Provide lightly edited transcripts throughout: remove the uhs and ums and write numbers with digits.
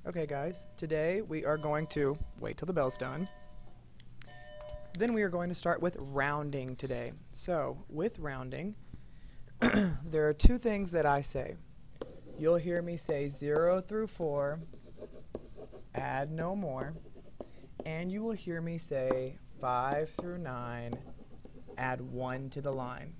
Okay guys, today we are going to wait till the bell's done. Then we are going to start with rounding today. So with rounding, there are two things that I say. You'll hear me say 0 through 4, add no more. And you will hear me say 5 through 9, add 1 to the line.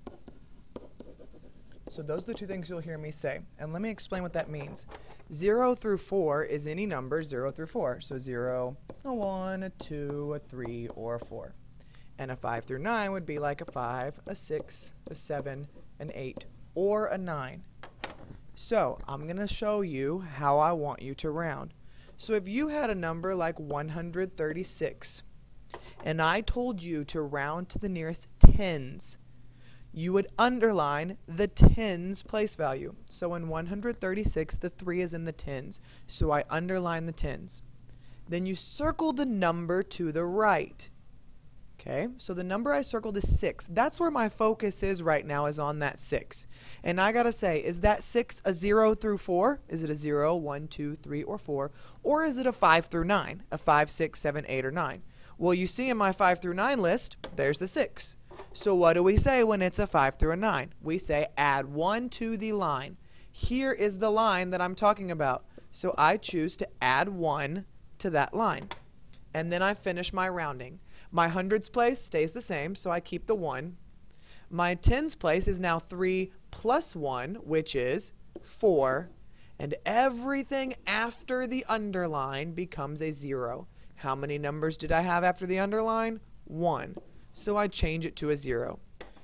So those are the two things you'll hear me say. And let me explain what that means. 0 through 4 is any number 0 through 4. So 0, a 1, a 2, a 3, or a 4. And a 5 through 9 would be like a 5, a 6, a 7, an 8, or a 9. So I'm going to show you how I want you to round. So if you had a number like 136, and I told you to round to the nearest tens, you would underline the tens place value. So in 136, the 3 is in the tens. So I underline the tens. Then you circle the number to the right. Okay, so the number I circled is 6. That's where my focus is right now, is on that 6. And I gotta say, is that 6 a 0 through 4? Is it a 0, 1, 2, 3, or 4? Or is it a 5 through 9? A 5, 6, 7, 8, or 9? Well, you see in my 5 through 9 list, there's the 6. So what do we say when it's a 5 through a 9? We say add 1 to the line. Here is the line that I'm talking about. So I choose to add 1 to that line. And then I finish my rounding. My hundreds place stays the same, so I keep the 1. My tens place is now 3 plus 1, which is 4. And everything after the underline becomes a 0. How many numbers did I have after the underline? 1. So I change it to a 0.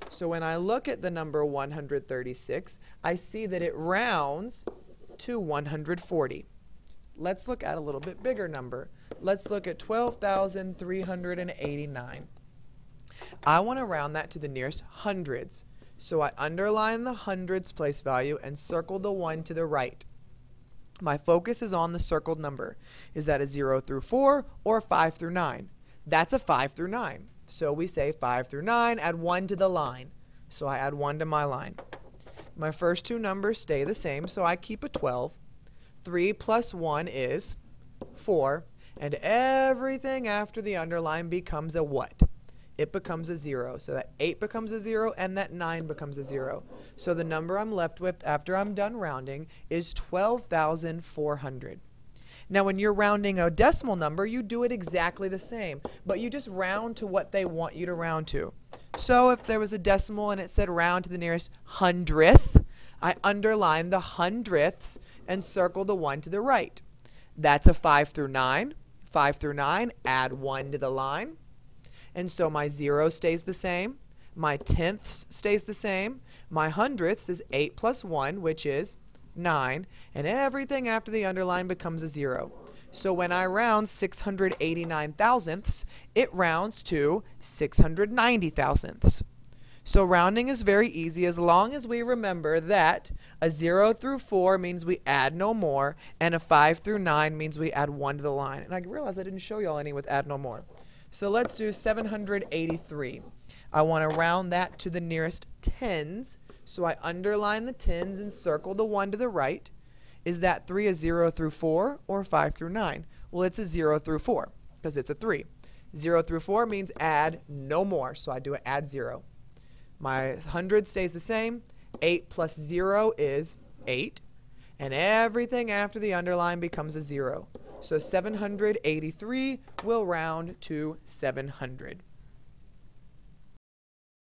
So when I look at the number 136, I see that it rounds to 140. Let's look at a little bit bigger number. Let's look at 12,389. I want to round that to the nearest hundreds. So I underline the hundreds place value and circle the 1 to the right. My focus is on the circled number. Is that a 0 through 4 or a 5 through 9? That's a 5 through 9. So we say 5 through 9, add 1 to the line. So I add 1 to my line. My first two numbers stay the same, so I keep a 12. 3 plus 1 is 4. And everything after the underline becomes a what? It becomes a 0. So that 8 becomes a 0 and that 9 becomes a 0. So the number I'm left with after I'm done rounding is 12,400. Now when you're rounding a decimal number, you do it exactly the same, but you just round to what they want you to round to. So if there was a decimal and it said round to the nearest hundredth, I underline the hundredths and circle the 1 to the right. That's a 5 through 9. 5 through 9, add 1 to the line. And so my 0 stays the same. My tenths stays the same. My hundredths is 8 plus 1, which is 9. And everything after the underline becomes a 0. So when I round 689 thousandths, it rounds to 690 thousandths. So rounding is very easy as long as we remember that a 0 through 4 means we add no more, and a 5 through 9 means we add 1 to the line. And I realized I didn't show y'all any with add no more. So let's do 783. I want to round that to the nearest tens, so I underline the tens and circle the 1 to the right. Is that 3 a 0 through 4 or 5 through 9? Well, it's a 0 through 4 because it's a 3. 0 through 4 means add no more, so I do an add 0. My 100 stays the same. 8 plus 0 is 8. And everything after the underline becomes a 0. So 783 will round to 700.